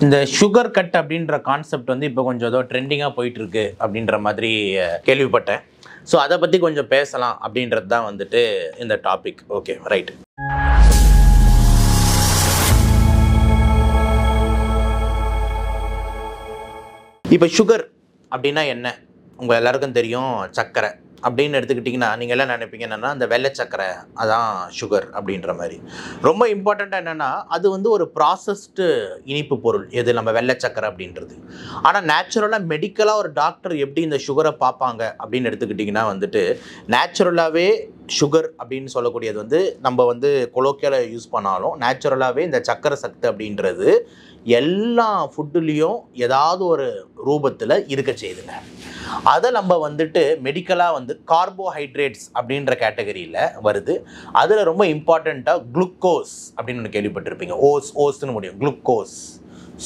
இந்த sugar cut அப்படின்ற concept வந்து இப்போ கொஞ்சம் ஏதோ ட்ரெண்டிங்காக போயிட்டுருக்கு அப்படின்ற மாதிரி கேள்விப்பட்டேன். ஸோ அதை பற்றி கொஞ்சம் பேசலாம் அப்படின்றது தான் வந்துட்டு இந்த டாபிக். Okay, right. இப்போ சுகர் அப்படின்னா என்ன? உங்கள் எல்லாருக்கும் தெரியும், சர்க்கரை அப்படின்னு எடுத்துக்கிட்டிங்கன்னா நீங்கள் எல்லாம் நினைப்பீங்க என்னென்னா அந்த வெள்ளை சர்க்கரை அதான் சுகர் அப்படின்ற மாதிரி. ரொம்ப இம்பார்ட்டண்ட்டாக என்னென்னா அது வந்து ஒரு ப்ராசஸ்டு இனிப்பு பொருள் எது நம்ம வெள்ளை சர்க்கரை அப்படின்றது. ஆனால் நேச்சுரலாக மெடிக்கலாக ஒரு டாக்டர் எப்படி இந்த சுகரை பார்ப்பாங்க அப்படின்னு எடுத்துக்கிட்டிங்கன்னா வந்துட்டு நேச்சுரலாகவே சுகர் அப்படின்னு சொல்லக்கூடியது வந்து நம்ம வந்து கொலோக்கியலாக யூஸ் பண்ணாலும் நேச்சுரலாகவே இந்த சர்க்கரை சக்தி அப்படின்றது எல்லா ஃபுட்டுலேயும் ஏதாவது ஒரு ரூபத்தில் இருக்க செய்யுதுங்க. அதை நம்ம வந்துட்டு மெடிக்கலாக வந்து கார்போஹைட்ரேட்ஸ் அப்படின்ற கேட்டகரியில் வருது. அதில் ரொம்ப இம்பார்ட்டண்ட்டாக குளுக்கோஸ் அப்படின்னு ஒன்று கேள்விப்பட்டிருப்பீங்க. ஓஸ்ன்னு முடியும். குளுக்கோஸ்,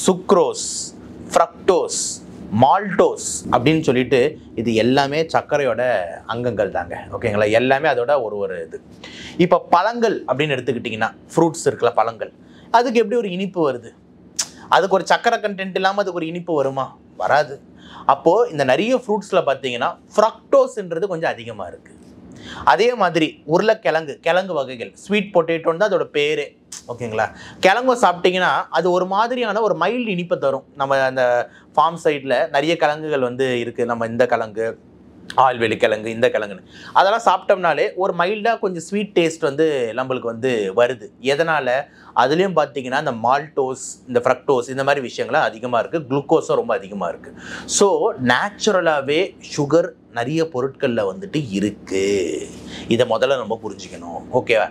சுக்ரோஸ், ஃப்ரக்டோஸ், மால்டோஸ் அப்படின்னு சொல்லிட்டு இது எல்லாமே சர்க்கரையோட அங்கங்கள் தாங்க. ஓகேங்களா? எல்லாமே அதோட ஒரு இது. இப்போ பழங்கள் அப்படின்னு எடுத்துக்கிட்டிங்கன்னா ஃப்ரூட்ஸ் இருக்குல்ல, பழங்கள், அதுக்கு எப்படி ஒரு இனிப்பு வருது? அதுக்கு ஒரு சர்க்கரை கண்டென்ட் இல்லாமல் அதுக்கு ஒரு இனிப்பு வருமா? வராது. அப்போது இந்த நிறைய ஃப்ரூட்ஸில் பார்த்தீங்கன்னா ஃப்ரக்டோஸ்ன்றது கொஞ்சம் அதிகமாக இருக்குது. அதே மாதிரி கிழங்கு வகைகள், ஸ்வீட் பொட்டேட்டோன்னு தான் அதோட பேரே. ஓகேங்களா? கிழங்கு சாப்பிட்டிங்கன்னா அது ஒரு மாதிரியான ஒரு மைல்டு இனிப்பை தரும். நம்ம அந்த ஃபார்ம் சைடில் நிறைய கிழங்குகள் வந்து இருக்குது. நம்ம இந்த கிழங்கு, ஆயில்வெளி கிழங்கு, இந்த கிழங்குன்னு அதெல்லாம் சாப்பிட்டோம்னாலே ஒரு மைல்டாக கொஞ்சம் ஸ்வீட் டேஸ்ட் வந்து நம்மளுக்கு வந்து வருது. எதனால்? அதுலேயும் பார்த்தீங்கன்னா இந்த மால்டோஸ், இந்த ஃப்ரக்டோஸ், இந்த மாதிரி விஷயங்கள்லாம் அதிகமாக இருக்குது. குளுக்கோஸும் ரொம்ப அதிகமாக இருக்குது. ஸோ நேச்சுரலாகவே சுகர் நிறைய பொருட்களில் வந்துட்டு இருக்குது. இதை முதல்ல நம்ம புரிஞ்சுக்கணும். ஓகேவா?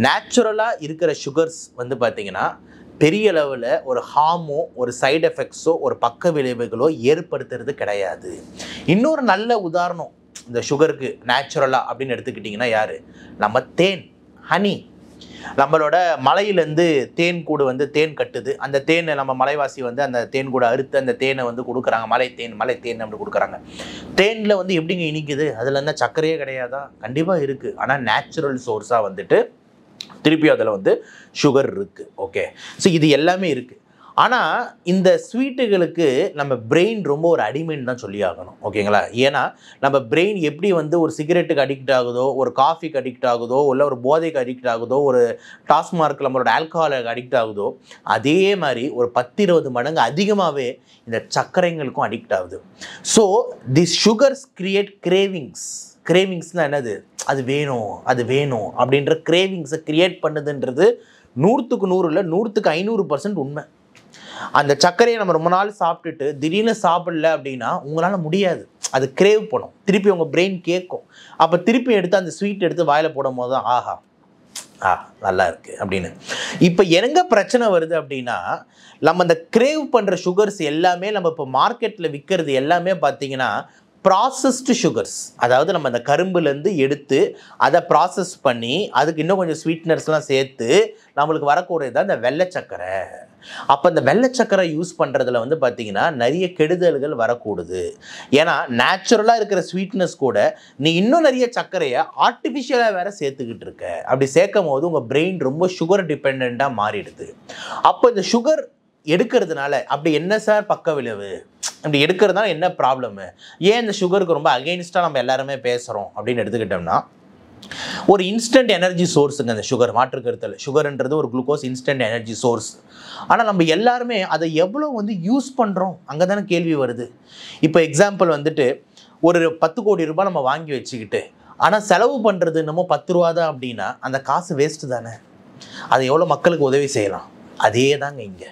நேச்சுரலாக இருக்கிற சுகர்ஸ் வந்து பார்த்திங்கன்னா பெரிய அளவில் ஒரு ஹார்மோ, ஒரு சைடு எஃபெக்ட்ஸோ, ஒரு பக்க விளைவுகளோ ஏற்படுத்துறது கிடையாது. இன்னொரு நல்ல உதாரணம் இந்த சுகருக்கு நேச்சுரலாக அப்படின்னு எடுத்துக்கிட்டிங்கன்னா யார்? நம்ம தேன், ஹனி. நம்மளோட மலையிலேருந்து தேன் கூடு வந்து தேன் கட்டுது. அந்த தேனை நம்ம மலைவாசி வந்து அந்த தேன் கூட அறுத்து அந்த தேனை வந்து கொடுக்குறாங்க. மலை தேன் அப்படி கொடுக்குறாங்க. தேனில் வந்து எப்படிங்க இனிக்குது? அதில் என்ன சர்க்கரையே கிடையாதா? கண்டிப்பாக இருக்குது. ஆனால் நேச்சுரல் சோர்ஸாக வந்துட்டு திருப்பி அதில் வந்து சுகர் இருக்குது. ஓகே, ஸோ இது எல்லாமே இருக்குது. ஆனால் இந்த ஸ்வீட்டுகளுக்கு நம்ம பிரெயின் ரொம்ப ஒரு அடிமைன்னு தான் சொல்லி ஆகணும். ஓகேங்களா? ஏன்னா நம்ம பிரெயின் எப்படி வந்து ஒரு சிகரெட்டுக்கு அடிக்ட் ஆகுதோ, ஒரு காஃபிக்கு அடிக்ட் ஆகுதோ, இல்லை ஒரு போதைக்கு அடிக்ட் ஆகுதோ, ஒரு டாஸ்மார்க் நம்மளோட ஆல்கஹாலுக்கு அடிக்ட் ஆகுதோ, அதே மாதிரி ஒரு 10-20 மடங்கு அதிகமாகவே இந்த சர்க்கரைங்களுக்கும் அடிக்ட் ஆகுது. ஸோ திஸ் சுகர்ஸ் கிரியேட் கிரேவிங்ஸ்னால் என்னது? அது வேணும் அப்படின்ற கிரேவிங்ஸை கிரியேட் பண்ணுதுன்றது 100க்கு 100 இல்லை, 100க்கு 500% உண்மை. அந்த சர்க்கரையை நம்ம ரொம்ப நாள் சாப்பிட்டுட்டு திடீர்னு சாப்பிடல அப்படின்னா உங்களால் முடியாது. அது கிரேவ் பண்ணும். திருப்பி உங்கள் பிரெயின் கேட்கும். அப்போ திருப்பி எடுத்து அந்த ஸ்வீட் எடுத்து வாயில் போடும் போது தான் ஆஹா நல்லா இருக்குது அப்படின்னு. இப்போ எங்க பிரச்சனை வருது அப்படின்னா நம்ம அந்த கிரேவ் பண்ணுற சுகர்ஸ் எல்லாமே நம்ம இப்போ மார்க்கெட்டில் விற்கிறது எல்லாமே பார்த்தீங்கன்னா ப்ராசஸ்டு சுகர்ஸ். அதாவது நம்ம அந்த கரும்புலேருந்து எடுத்து அதை ப்ராசஸ் பண்ணி அதுக்கு இன்னும் கொஞ்சம் ஸ்வீட்னர்ஸ்லாம் சேர்த்து நம்மளுக்கு வரக்கூடியது தான் இந்த வெள்ளை சர்க்கரை. அப்போ இந்த வெள்ளை சர்க்கரை யூஸ் பண்ணுறதுல வந்து பார்த்திங்கன்னா நிறைய கெடுதல்கள் வரக்கூடுது. ஏன்னா நேச்சுரலாக இருக்கிற ஸ்வீட்னஸ் கூட நீ இன்னும் நிறைய சர்க்கரையை ஆர்டிஃபிஷியலாக வேறு சேர்த்துக்கிட்டு இருக்க. அப்படி சேர்க்கும் போது உங்கள் பிரெயின் ரொம்ப சுகர் டிபெண்ட்டாக மாறிடுது. அப்போ இந்த சுகர் எடுக்கிறதுனால அப்படி என்ன சார் பக்க விளைவு? அப்படி எடுக்கிறதுனால என்ன ப்ராப்ளமு? ஏன் இந்த சுகருக்கு ரொம்ப அகெயின்ஸ்டாக நம்ம எல்லாருமே பேசுகிறோம் அப்படின்னு எடுத்துக்கிட்டோம்னா, ஒரு இன்ஸ்டன்ட் எனர்ஜி சோர்ஸுங்க இந்த சுகர். மாற்றுக்கருத்தில் சுகர்ன்றது ஒரு குளுக்கோஸ் இன்ஸ்டன்ட் எனர்ஜி சோர்ஸ். ஆனால் நம்ம எல்லாருமே அதை எவ்வளோ வந்து யூஸ் பண்ணுறோம் அங்கே தானே கேள்வி வருது. இப்போ எக்ஸாம்பிள் வந்துட்டு ஒரு 10 கோடி ரூபாய் நம்ம வாங்கி வச்சுக்கிட்டு ஆனால் செலவு பண்ணுறது என்னமோ 10 ரூபா தான் அப்படின்னா அந்த காசு வேஸ்ட்டு தானே. அதை எவ்வளோ மக்களுக்கு உதவி செய்யலாம்? அதே தாங்க இங்கே.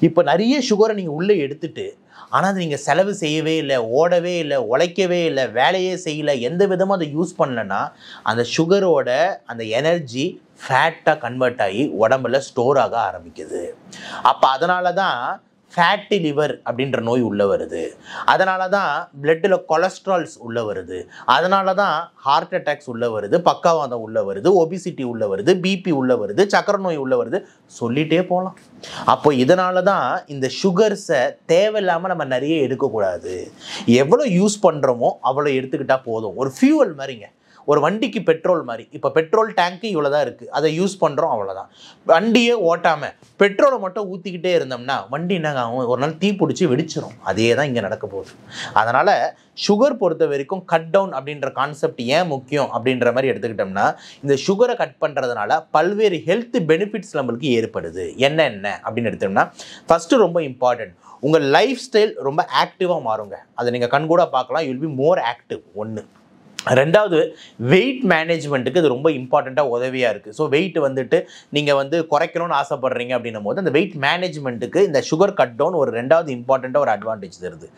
இப்போ நிறைய சுகரை நீங்கள் உள்ளே எடுத்துட்டு ஆனால் அது நீங்கள் செலவு செய்யவே இல்லை, ஓடவே இல்லை, உழைக்கவே இல்லை, வேலையே செய்யலை, எந்த விதமாக அதை யூஸ் பண்ணலன்னா அந்த சுகரோட அந்த எனர்ஜி ஃபேட்டாக கன்வெர்ட் ஆகி உடம்புல ஸ்டோர் ஆக ஆரம்பிக்குது. அப்போ அதனால தான் ஃபேட்டி லிவர் அப்படின்ற நோய் உள்ளே வருது. அதனால தான் பிளட்டில் கொலஸ்ட்ரால்ஸ் உள்ளே வருது. அதனால தான் ஹார்ட் அட்டாக்ஸ் உள்ளே வருது, பக்கவாதம் உள்ளே வருது, ஒபிசிட்டி உள்ளே வருது, பிபி உள்ளே வருது, சக்கரை நோய் உள்ளே வருது, சொல்லிகிட்டே போகலாம். அப்போ இதனால தான் இந்த சுகர்ஸை தேவையில்லாமல் நம்ம நிறைய எடுக்கக்கூடாது. எவ்வளோ யூஸ் பண்ணுறோமோ அவ்வளோ எடுத்துக்கிட்டால் போதும். ஒரு ஃபியூவல் மாதிரிங்க. ஒரு வண்டிக்கு பெட்ரோல் மாதிரி. இப்போ பெட்ரோல் டேங்க்கு இவ்வளோ தான் இருக்குது, அதை யூஸ் பண்ணுறோம், அவ்வளோதான். வண்டியே ஓட்டாமல் பெட்ரோலை மட்டும் ஊற்றிக்கிட்டே இருந்தோம்னா வண்டி என்னங்க ஆகும்? ஒரு நாள் தீ பிடிச்சி வெடிச்சிடும். அதே தான் இங்கே நடக்க போகுது. அதனால் சுகர் பொறுத்த வரைக்கும் கட் டவுன் அப்படின்ற கான்செப்ட் ஏன் முக்கியம் அப்படின்ற மாதிரி எடுத்துக்கிட்டோம்னா, இந்த சுகரை கட் பண்ணுறதுனால பல்வேறு ஹெல்த் பெனிஃபிட்ஸ் நம்மளுக்கு ஏற்படுது. என்ன அப்படின்னு எடுத்தோம்னா, ஃபஸ்ட்டு ரொம்ப இம்பார்ட்டன்ட், உங்கள் லைஃப் ஸ்டைல் ரொம்ப ஆக்டிவாக மாறுங்க. அதை நீங்கள் கண்கூட பார்க்கலாம். You will be more active. ஒன்று. ரெண்டாவது, வெயிட் மேனேஜ்மெண்ட்டுக்கு இது ரொம்ப இம்பார்ட்டண்ட்டாக உதவியாக இருக்குது. ஸோ வெயிட் வந்துட்டு நீங்கள் வந்து குறைக்கணும்னு ஆசைப்படுறீங்க அப்படின்னும் போது அந்த வெயிட் மேனேஜ்மெண்ட்டுக்கு இந்த சுகர் கட் டவுன் ஒரு ரெண்டாவது இம்பார்ட்டண்ட்டாக ஒரு அட்வான்டேஜ் தருது.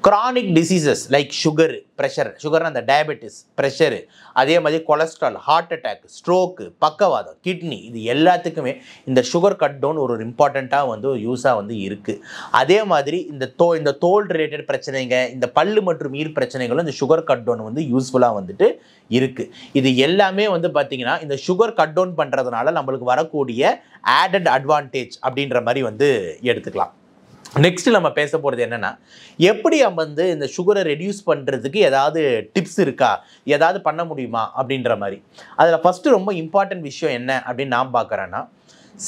Chronic diseases like sugar, pressure, சுகர்னா அந்த டயபெட்டிஸ், ப்ரெஷரு, அதே மாதிரி கொலஸ்ட்ரால், ஹார்ட் அட்டாக், ஸ்ட்ரோக்கு, பக்கவாதம், கிட்னி, இது எல்லாத்துக்குமே இந்த சுகர் கட் டவுன் ஒரு இம்பார்ட்டண்ட்டாக வந்து யூஸாக வந்து இருக்குது. அதே மாதிரி இந்த தோல் ரிலேட்டட் பிரச்சனைங்க, இந்த பல்லு மற்றும் ஈர் பிரச்சனைகளும் இந்த சுகர் கட் டவுன் வந்து யூஸ்ஃபுல்லாக வந்துட்டு இருக்கு. இது எல்லாமே வந்து பாத்தீங்கன்னா இந்த சுகர் கட் டவுன் பண்றதுனால நம்மளுக்கு வரக்கூடிய ஆடட் அட்வான்டேஜ் அப்படின்ற மாதிரி வந்து எடுத்துக்கலாம். நெக்ஸ்ட் நம்ம பேச போகிறது என்னன்னா, எப்படி நம்ம வந்து இந்த சுகரை ரெடியூஸ் பண்ணுறதுக்கு ஏதாவது டிப்ஸ் இருக்கா, ஏதாவது பண்ண முடியுமா அப்படின்ற மாதிரி. அதில் ஃபஸ்ட்டு ரொம்ப இம்பார்ட்டன்ட் விஷயம் என்ன அப்படின்னு நான் பார்க்குறேன்னா,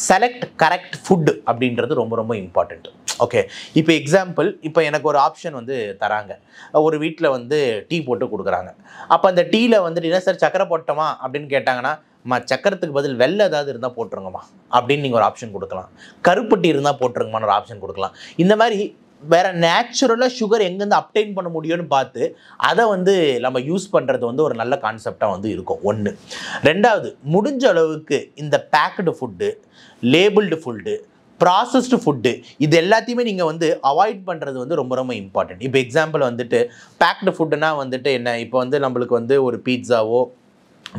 செலக்ட் கரெக்ட் ஃபுட் அப்படின்றது ரொம்ப ரொம்ப இம்பார்ட்டண்ட். ஓகே, இப்போ எக்ஸாம்பிள், இப்போ எனக்கு ஒரு ஆப்ஷன் வந்து தராங்க. ஒரு வீட்டில் வந்து டீ போட்டு கொடுக்குறாங்க. அப்போ அந்த டீயில் வந்துட்டு என்ன சார் சக்கரை போட்டோமா அப்படின்னு கேட்டாங்கன்னா, சக்கரத்துக்கு பதில் வெள்ளை ஏதாவது இருந்தால் போட்டுருங்கம்மா அப்படின்னு நீங்கள் ஒரு ஆப்ஷன் கொடுக்கலாம். கருப்பு டீ இருந்தால் போட்டுருங்கம்மான்னு ஒரு ஆப்ஷன் கொடுக்கலாம். இந்த மாதிரி வேறு நேச்சுரலாக சுகர் எங்கேருந்து அப்டைன் பண்ண முடியும்னு பார்த்து அதை வந்து நம்ம யூஸ் பண்ணுறது வந்து ஒரு நல்ல கான்செப்டாக வந்து இருக்கும். ஒன்று. ரெண்டாவது, முடிஞ்ச அளவுக்கு இந்த packed food, labelled food, processed food, இது எல்லாத்தையுமே நீங்கள் வந்து அவாய்ட் பண்ணுறது வந்து ரொம்ப ரொம்ப இம்பார்ட்டன்ட். இப்போ எக்ஸாம்பிள் வந்துட்டு பேக்டு ஃபுட்டுனா வந்துட்டு என்ன, இப்போ வந்து நம்மளுக்கு வந்து ஒரு பீட்சாவோ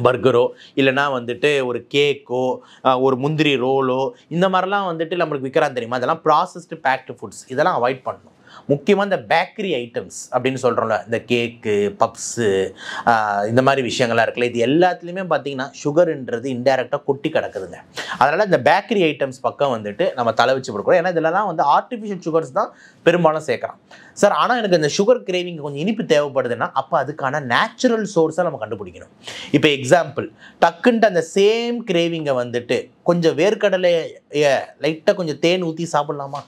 பர்கரோ இல்லைனா வந்துட்டு ஒரு கேக்கோ ஒரு முந்திரி ரோலோ இந்த மாதிரிலாம் வந்துட்டு நம்மளுக்கு விற்கிறான் தெரியுமா, அதெல்லாம் ப்ராசஸ்டு பேக்டு ஃபுட்ஸ். இதெல்லாம் அவாய்ட் பண்ணணும். முக்கியமாக இந்த பேக்கரி ஐட்டம்ஸ் அப்படின்னு சொல்கிறோம்ல, இந்த கேக்கு, பப்ஸு, இந்த மாதிரி விஷயங்கள்லாம் இருக்குல்ல, இது எல்லாத்துலேயுமே பார்த்தீங்கன்னா சுகர்ன்றது இன்டெரக்டாக கொட்டி கிடக்குதுங்க. அதனால் இந்த பேக்கரி ஐட்டம்ஸ் பக்கம் வந்துட்டு நம்ம தலை வச்சு கொடுக்குறோம். ஏன்னா இதெல்லாம் வந்து ஆர்டிஃபிஷியல் சுகர்ஸ் தான் பெரும்பாலும் சேர்க்குறோம் சார். ஆனால் எனக்கு இந்த சுகர் கிரேவிங் கொஞ்சம் இனிப்பு தேவைப்படுதுன்னா அப்போ அதுக்கான நேச்சுரல் சோர்ஸை நம்ம கண்டுபிடிக்கணும். இப்போ எக்ஸாம்பிள், டக்குன்ட்டு அந்த சேம் கிரேவிங்கை வந்துட்டு கொஞ்சம் வேர்க்கடலையை லைட்டாக கொஞ்சம் தேன் ஊற்றி சாப்பிட்லாமா?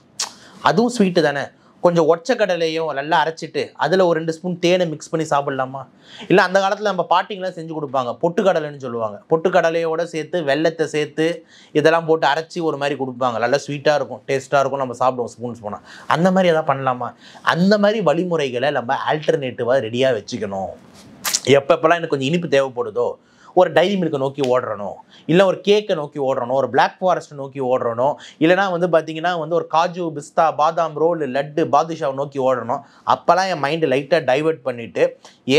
அதுவும் ஸ்வீட்டு தானே. கொஞ்சம் ஒற்றைக்கடலையும் நல்லா அரைச்சிட்டு அதில் ஒரு 2 ஸ்பூன் தேனை மிக்ஸ் பண்ணி சாப்பிட்லாமா? இல்லை அந்த காலத்தில் நம்ம பாட்டிங்கெலாம் செஞ்சு கொடுப்பாங்க, பொட்டுக்கடலைன்னு சொல்லுவாங்க. பொட்டுக்கடலையோடு சேர்த்து வெள்ளத்தை சேர்த்து இதெல்லாம் போட்டு அரைச்சி ஒரு மாதிரி கொடுப்பாங்க. நல்லா ஸ்வீட்டாக இருக்கும், டேஸ்ட்டாக இருக்கும், நம்ம சாப்பிடுவோம் ஸ்பூன் ஸ்பூனாக. அந்த மாதிரி எதாவது பண்ணலாமா? அந்த மாதிரி வழிமுறைகளை நம்ம ஆல்டர்னேட்டிவாக ரெடியாக வச்சுக்கணும். எப்பப்பெல்லாம் எனக்கு கொஞ்சம் இனிப்பு தேவைப்படுதோ, ஒரு டைரி மில்கை நோக்கி ஓடுறணும், இல்லை ஒரு கேக்கை நோக்கி ஓடுறணும், ஒரு பிளாக் ஃபாரஸ்ட்டை நோக்கி ஓடுறணும், இல்லைனா வந்து பார்த்தீங்கன்னா வந்து ஒரு காஜு, பிஸ்தா, பாதாம் ரோல், லட்டு, பாதுஷாவை நோக்கி ஓடணும். அப்போல்லாம் என் மைண்டு லைட்டாக டைவெர்ட் பண்ணிவிட்டு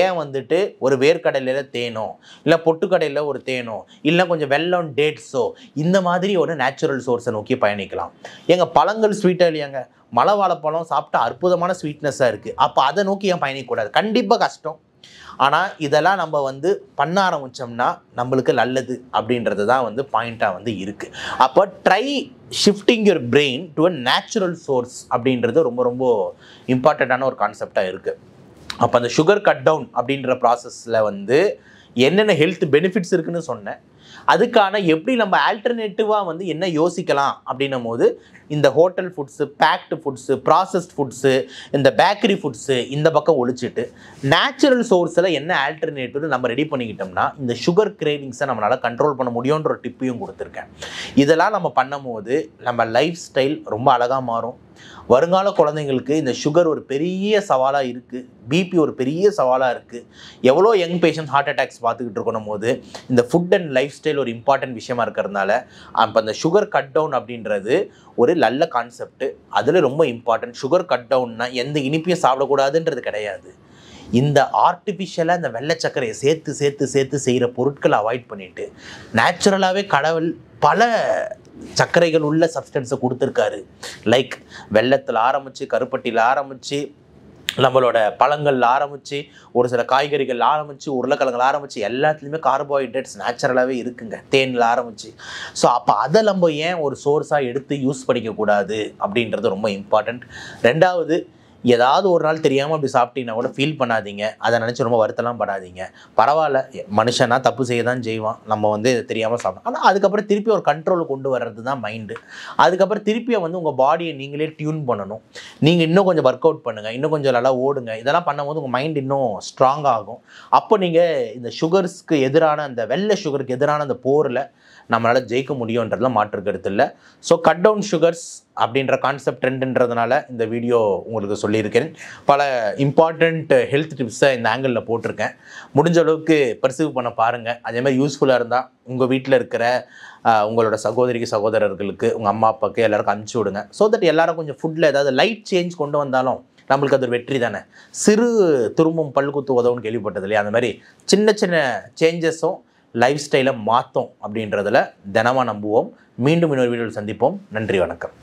ஏன் வந்துட்டு ஒரு வேர்க்கடலையில் தேனோ, இல்லை பொட்டுக்கடையில் ஒரு தேனோ, இல்லை கொஞ்சம் வெல்லம், டேட்ஸோ, இந்த மாதிரி ஒரு நேச்சுரல் சோர்ஸை நோக்கி பயணிக்கலாம். எங்கள் பழங்கள் ஸ்வீட்டாக இல்லையாங்க, மலை வாழைப்பழம் சாப்பிட்டா அற்புதமான ஸ்வீட்னஸாக இருக்குது. அப்போ அதை நோக்கி ஏன் பயணிக்கக்கூடாது? கண்டிப்பாக கஷ்டம். ஆனால் இதெல்லாம் நம்ம வந்து பண்ண ஆரம்பித்தோம்னா நம்மளுக்கு நல்லது அப்படின்றது தான் வந்து பாயிண்ட்டாக வந்து இருக்குது. அப்போ try shifting your brain to a natural source அப்படின்றது ரொம்ப ரொம்ப இம்பார்ட்டண்ட்டான ஒரு கான்செப்டாக இருக்குது. அப்போ அந்த சுகர் கட் டவுன் அப்படின்ற ப்ராசஸில் வந்து என்னென்ன ஹெல்த் பெனிஃபிட்ஸ் இருக்குதுன்னு சொன்னேன். அதுக்கான எப்படி நம்ம ஆல்டர்னேட்டிவாக வந்து என்ன யோசிக்கலாம் அப்படின்னும் போது இந்த hotel foods, packed foods, processed foods, இந்த பேக்கரி ஃபுட்ஸு இந்த பக்கம் ஒழிச்சிட்டு நேச்சுரல் சோர்ஸில் என்ன ஆல்டர்னேட்டிவ் நம்ம ரெடி பண்ணிக்கிட்டோம்னா இந்த சுகர் கிரேவிங்ஸை நம்மளால் கண்ட்ரோல் பண்ண முடியுன்ற ஒரு டிப்பையும் கொடுத்துருக்கேன். இதெல்லாம் நம்ம பண்ணும் போது நம்ம லைஃப் ஸ்டைல் ரொம்ப அழகாக மாறும். வருங்கால குழந்தைங்களுக்கு இந்த சுகர் ஒரு பெரிய சவாலாக இருக்குது, பிபி ஒரு பெரிய சவாலாக இருக்குது. எவ்வளோ யங் பேஷண்ட் ஹார்ட் அட்டாக்ஸ் பார்த்துக்கிட்டு இருக்கணும் போது இந்த ஃபுட் அண்ட் லைஃப் ஸ்டைல் ஒரு இம்பார்ட்டன்ட் விஷயமா இருக்கிறதுனால அப்போ அந்த சுகர் கட் டவுன் அப்படின்றது ஒரு நல்ல கான்செப்ட். அதில் ரொம்ப இம்பார்ட்டன்ட். சுகர் கட் டவுன்னா எந்த இனிப்பையும் சாப்பிடக்கூடாதுன்றது கிடையாது. இந்த ஆர்டிஃபிஷியலாக இந்த வெள்ளை சர்க்கரையை சேர்த்து சேர்த்து சேர்த்து செய்கிற பொருட்களை அவாய்ட் பண்ணிவிட்டு நேச்சுரலாகவே கடவுள் பல சர்க்கரைகள் உள்ள சப்ஸ்டன்ஸை கொடுத்துருக்காரு. லைக் வெள்ளத்தில் ஆரம்பித்து, கருப்பட்டியில் ஆரம்பித்து, நம்மளோட பழங்களில் ஆரம்பித்து, ஒரு சில காய்கறிகள் ஆரம்பித்து, உருளைக்கிழங்குல ஆரம்பித்து எல்லாத்துலேயுமே கார்போஹைட்ரேட்ஸ் நேச்சுரலாகவே இருக்குங்க, தேனில் ஆரம்பித்து. ஸோ அப்போ அதை நம்ம ஏன் ஒரு சோர்ஸாக எடுத்து யூஸ் பண்ணிக்கக்கூடாது அப்படின்றது ரொம்ப இம்பார்ட்டண்ட். ரெண்டாவது, ஏதாவது ஒரு நாள் தெரியாமல் அப்படி சாப்பிட்டீங்கன்னா கூட ஃபீல் பண்ணாதீங்க, அதை நினச்சி ரொம்ப வருத்தலாம் படாதீங்க. பரவாயில்ல, மனுஷனா தப்பு செய்ய தான் செய்வான், நம்ம வந்து தெரியாமல் சாப்பிட்டோம். ஆனால் அதுக்கப்புறம் திருப்பி ஒரு கண்ட்ரோலுக்கு கொண்டு வர்றது தான் மைண்டு. அதுக்கப்புறம் திருப்பியும் வந்து உங்கள் பாடியை நீங்களே டியூன் பண்ணணும். நீங்கள் இன்னும் கொஞ்சம் ஒர்க் அவுட் பண்ணுங்கள், இன்னும் கொஞ்சம் நல்லா ஓடுங்க. இதெல்லாம் பண்ணும்போது உங்கள் மைண்ட் இன்னும் ஸ்ட்ராங் ஆகும். அப்போ நீங்கள் இந்த சுகர்ஸ்க்கு எதிரான, அந்த வெள்ளை சுகருக்கு எதிரான அந்த போரில் நம்மளால் ஜெயிக்க முடியுன்றதுல மாற்று கருத்து இல்லை. ஸோ கட் டவுன் சுகர்ஸ் அப்படின்ற கான்செப்ட் ட்ரெண்டுன்றதுனால இந்த வீடியோ உங்களுக்கு சொல்லியிருக்கேன். பல இம்பார்ட்டண்ட் ஹெல்த் டிப்ஸை இந்த ஆங்கிளில் போட்டிருக்கேன். முடிஞ்ச அளவுக்கு பர்சீவ் பண்ண பாருங்கள். அதேமாதிரி யூஸ்ஃபுல்லாக இருந்தால் உங்கள் வீட்டில் இருக்கிற உங்களோட சகோதரர்களுக்கு, உங்கள் அம்மா அப்பாவுக்கு எல்லாருக்கும் அனுப்பிச்சி விடுங்க. ஸோ தட் எல்லாரும் கொஞ்சம் ஃபுட்டில் ஏதாவது லைட் சேஞ்ச் கொண்டு வந்தாலும் நம்மளுக்கு அது ஒரு வெற்றி தானே. சிறு துரும்பும் பல்குத்து உதவுன்னு கேள்விப்பட்டது இல்லையா? அந்த மாதிரி சின்ன சின்ன சேஞ்சஸும் லைஃப் ஸ்டைலை மாற்றும் அப்படின்றதில் தினமாக நம்புவோம். மீண்டும் இன்னொரு வீடியோவில் சந்திப்போம். நன்றி, வணக்கம்.